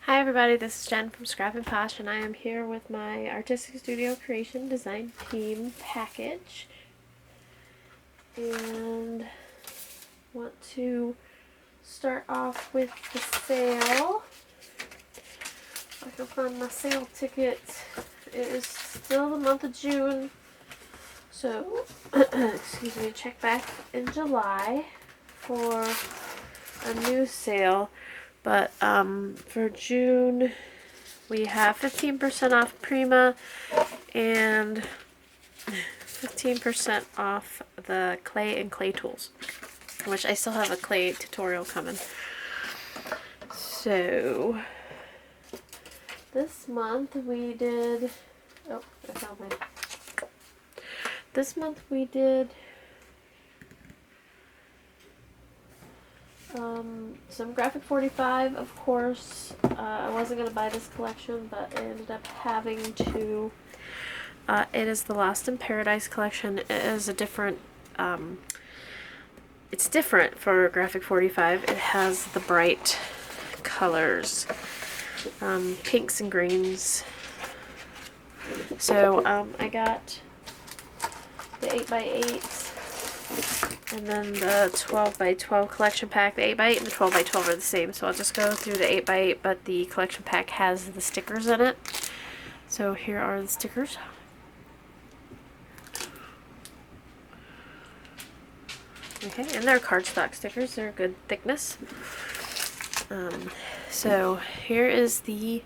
Hi everybody, this is Jen from Scrap and Posh, and I am here with my Artistic Studio Creation Design Team package. And want to start off with the sale. I can find my sale ticket. It is still the month of June, so excuse me, check back in July for a new sale. But for June, we have 15% off Prima and 15% off the clay and clay tools, which I still have a clay tutorial coming. So this month we did, oh, I found my, this month we did some Graphic 45, of course. I wasn't going to buy this collection, but I ended up having to. It is the Lost in Paradise collection. It is a different, it's different for Graphic 45. It has the bright colors, pinks and greens. So I got the 8x8. And then the 12x12 collection pack. The 8x8 and the 12x12 are the same, so I'll just go through the 8x8, but the collection pack has the stickers in it. So here are the stickers. Okay, and they're cardstock stickers. They're a good thickness. So here is the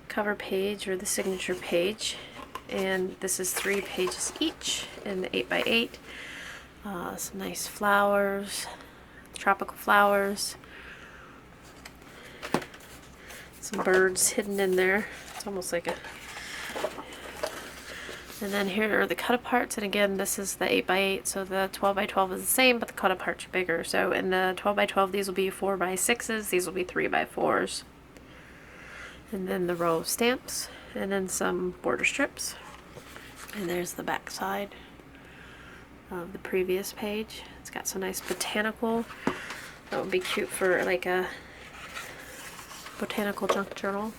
cover page, or the signature page, and this is 3 pages each in the 8x8. Some nice flowers, tropical flowers, some birds hidden in there. It's almost like a... And then here are the cut-aparts, and again, this is the 8x8, so the 12x12 is the same, but the cut-aparts are bigger. So in the 12x12, these will be 4x6s, these will be 3x4s. And then the row of stamps, and then some border strips. And there's the back side of the previous page. It's got some nice botanical. That would be cute for like a botanical junk journal.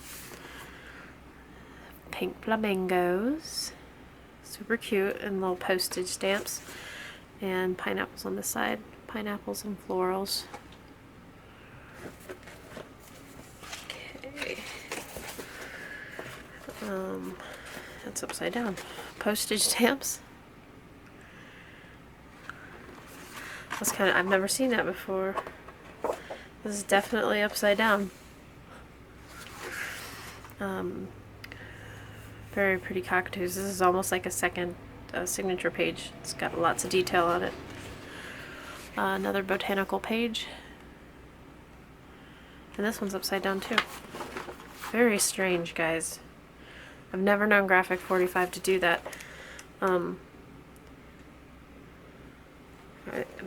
Pink flamingos. Super cute, and little postage stamps. And pineapples on this side. Pineapples and florals. Okay. That's upside down. Postage stamps. That's kind of, I've never seen that before. This is definitely upside down. Very pretty cockatoos. This is almost like a second signature page. It's got lots of detail on it. Another botanical page. And this one's upside down too. Very strange, guys. I've never known Graphic 45 to do that.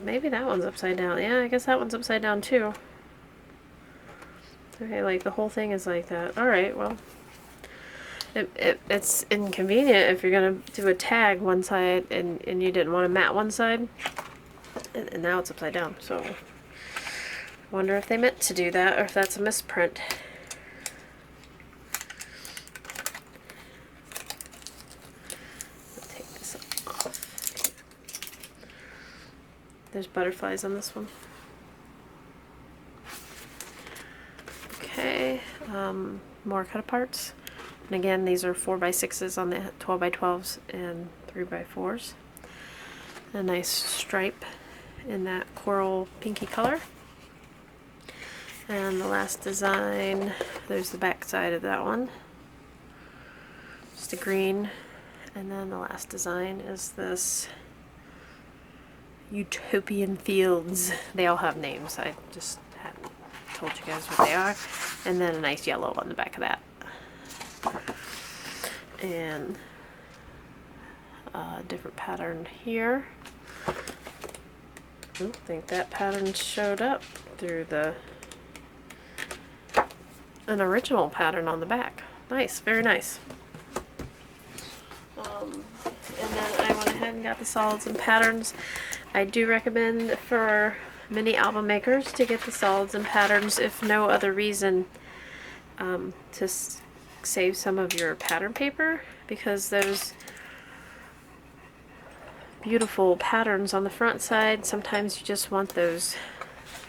Maybe that one's upside down. Yeah, I guess that one's upside down too. Okay, like the whole thing is like that. Alright, well. It's inconvenient if you're going to do a tag one side and you didn't want to mat one side. And now it's upside down. So, I wonder if they meant to do that or if that's a misprint. Take this off. There's butterflies on this one. Okay, more cut-aparts. And again, these are 4x6s on the 12x12s and 3x4s. A nice stripe in that coral pinky color. And the last design, there's the back side of that one. Just a green. And then the last design is this Utopian Fields. They all have names. I just haven't told you guys what they are. And then a nice yellow on the back of that. And a different pattern here. I don't think that pattern showed up through an original pattern on the back. Nice, very nice. And then I went ahead and got the solids and patterns. I do recommend for mini album makers to get the solids and patterns, if no other reason to save some of your pattern paper, because those beautiful patterns on the front side, sometimes you just want those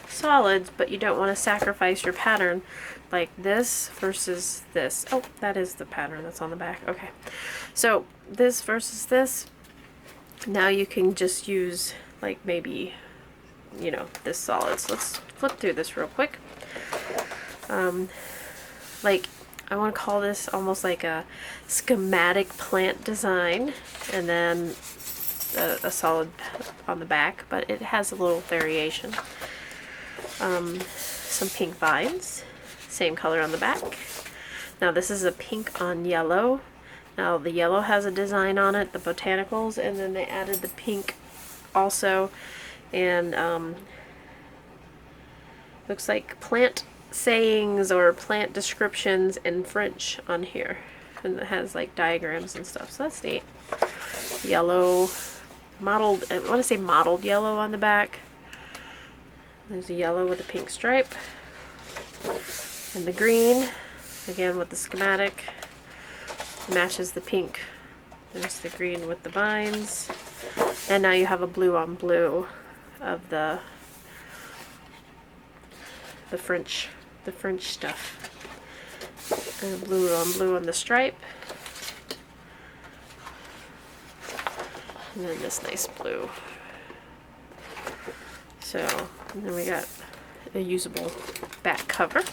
solids, but you don't want to sacrifice your pattern, like this versus this. Oh, that is the pattern that's on the back. Okay, so this versus this, now you can just use like maybe, you know, this solid. So let's flip through this real quick. Like, I want to call this almost like a schematic plant design, and then a solid on the back, but it has a little variation. Some pink vines, same color on the back. Now this is a pink on yellow. Now the yellow has a design on it, the botanicals, and then they added the pink also, and looks like plant sayings or plant descriptions in French on here, and it has like diagrams and stuff, so that's neat. Yellow, mottled, I want to say mottled yellow on the back. There's a yellow with a pink stripe, and the green, again with the schematic, matches the pink. There's the green with the vines, and now you have a blue on blue of the French stuff, and blue on the stripe, and then this nice blue. So, and then we got a usable back cover.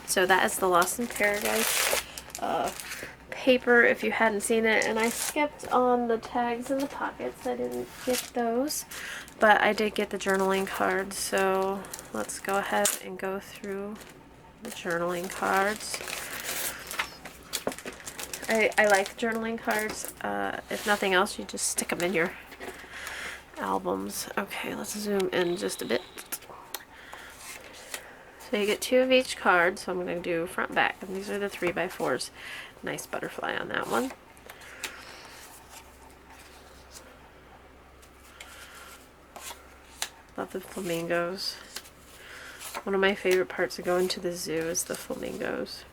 So that is the Lost in Paradise paper, if you hadn't seen it. And I skipped on the tags and the pockets. I didn't get those, but I did get the journaling cards. So let's go ahead and go through the journaling cards. I like journaling cards. If nothing else, you just stick them in your albums. Okay, let's zoom in just a bit. So you get 2 of each card, so I'm going to do front back, and these are the 3x4s. Nice butterfly on that one. Love the flamingos. One of my favorite parts of going to the zoo is the flamingos.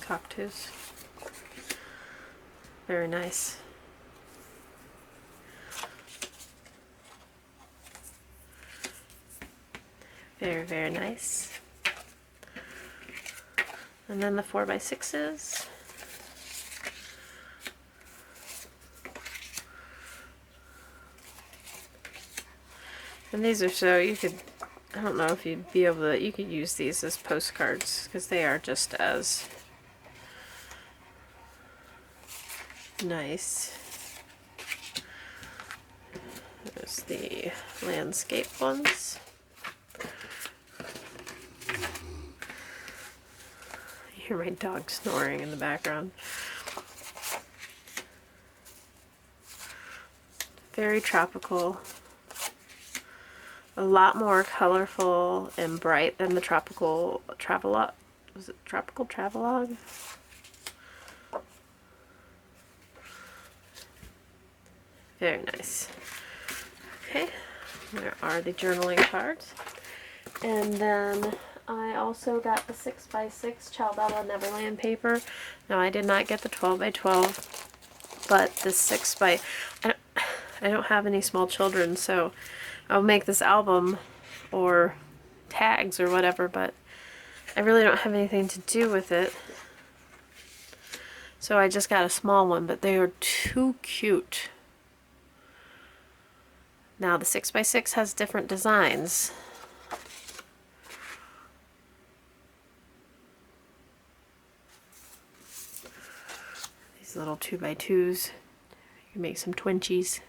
Cactus. Very nice. Very, very nice. And then the 4x6s. And these are so you could, I don't know if you'd be able to, you could use these as postcards because they are just as nice. There's the landscape ones. You hear my dog snoring in the background. Very tropical. A lot more colorful and bright than the tropical travelogue. Was it tropical travelogue? Very nice. Okay, there are the journaling cards. And then I also got the 6x6 Ciao Bella Neverland paper. Now I did not get the 12x12, but the 6x... I don't have any small children, so I'll make this album or tags or whatever, but I really don't have anything to do with it. So I just got a small one, but they are too cute. Now the 6x6 has different designs. These little 2x2s. You can make some twinchies.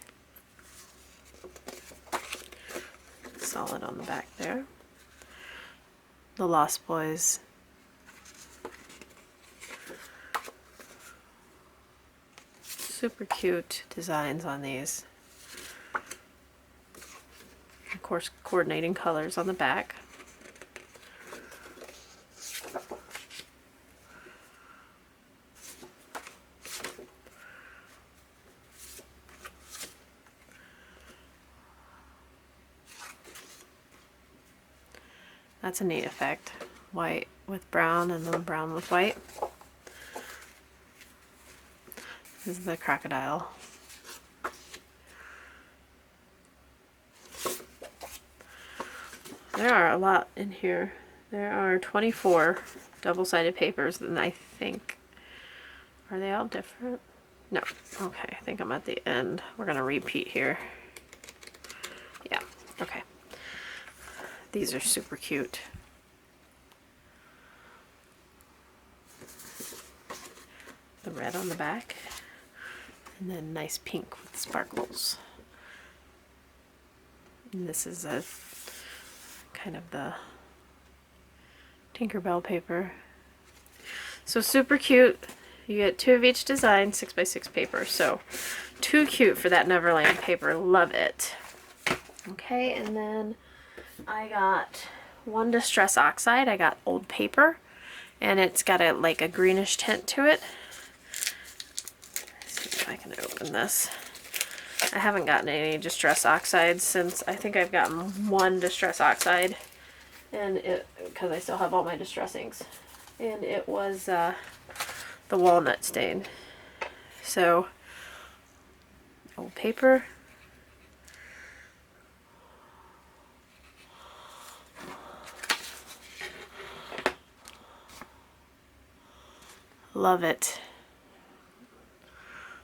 Solid on the back there. The Lost Boys. Super cute designs on these. Of course, coordinating colors on the back. That's a neat effect. White with brown and then brown with white. This is the crocodile. There are a lot in here. There are 24 double-sided papers, and I think, are they all different? No. Okay, I think I'm at the end. We're gonna repeat here. Yeah, okay. These are super cute. The red on the back, and then nice pink with sparkles. And this is a kind of the Tinkerbell paper. So super cute. You get 2 of each design, 6x6 paper. So too cute for that Neverland paper. Love it. Okay, and then I got 1 Distress Oxide. I got old paper, and it's got a like a greenish tint to it. Let's see if I can open this. I haven't gotten any Distress Oxides since I think I've gotten 1 Distress Oxide, and it because I still have all my distressings, and it was the walnut stain. So old paper. Love it.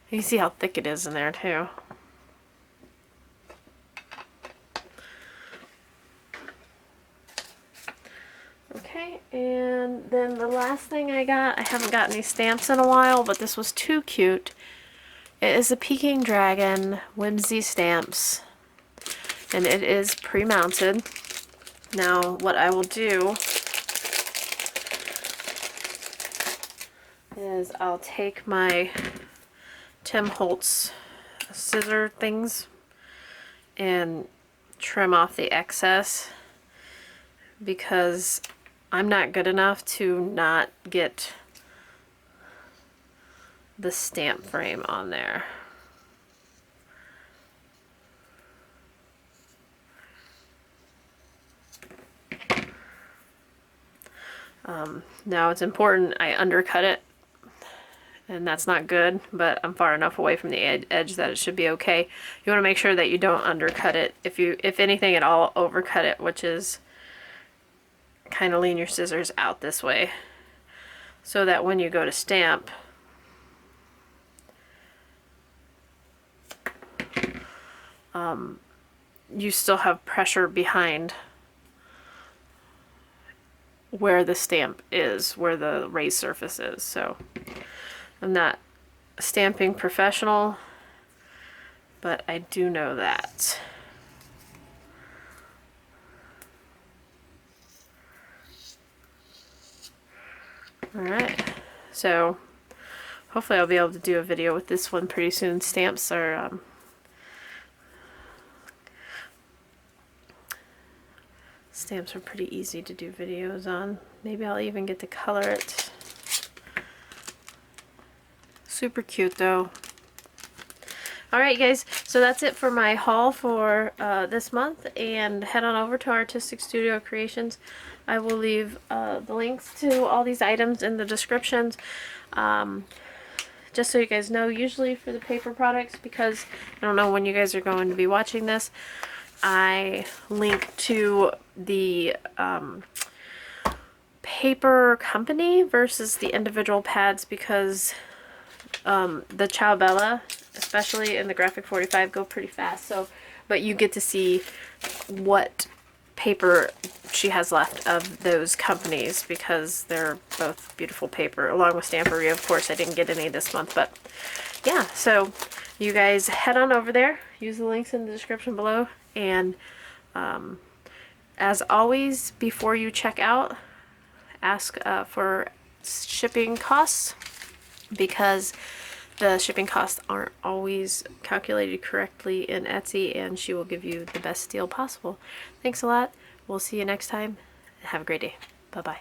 You can see how thick it is in there too. Okay, and then the last thing I got, I haven't got any stamps in a while, but this was too cute. It is a Peking Dragon Whimsy Stamps, and it is pre-mounted. Now what I will do is I'll take my Tim Holtz scissor things and trim off the excess, because I'm not good enough to not get the stamp frame on there. Now it's important I undercut it, and that's not good, but I'm far enough away from the edge that it should be okay. You want to make sure that you don't undercut it. If anything at all, overcut it, which is kind of lean your scissors out this way, so that when you go to stamp, you still have pressure behind where the stamp is, where the raised surface is. So I'm not a stamping professional, but I do know that. Alright, so hopefully I'll be able to do a video with this one pretty soon. Stamps are pretty easy to do videos on. Maybe I'll even get to color it. Super cute though. Alright guys, so that's it for my haul for this month, and head on over to Artistic Studio Creations. I will leave the links to all these items in the descriptions, just so you guys know. Usually for the paper products, because I don't know when you guys are going to be watching this, I link to the paper company versus the individual pads, because the Ciao Bella, especially in the Graphic 45, go pretty fast. So, but you get to see what paper she has left of those companies, because they're both beautiful paper, along with Stamperia. Of course, I didn't get any this month, but yeah, so you guys head on over there, use the links in the description below, and as always, before you check out, ask for shipping costs, because the shipping costs aren't always calculated correctly in Etsy, and she will give you the best deal possible. Thanks a lot. We'll see you next time. Have a great day. Bye-bye.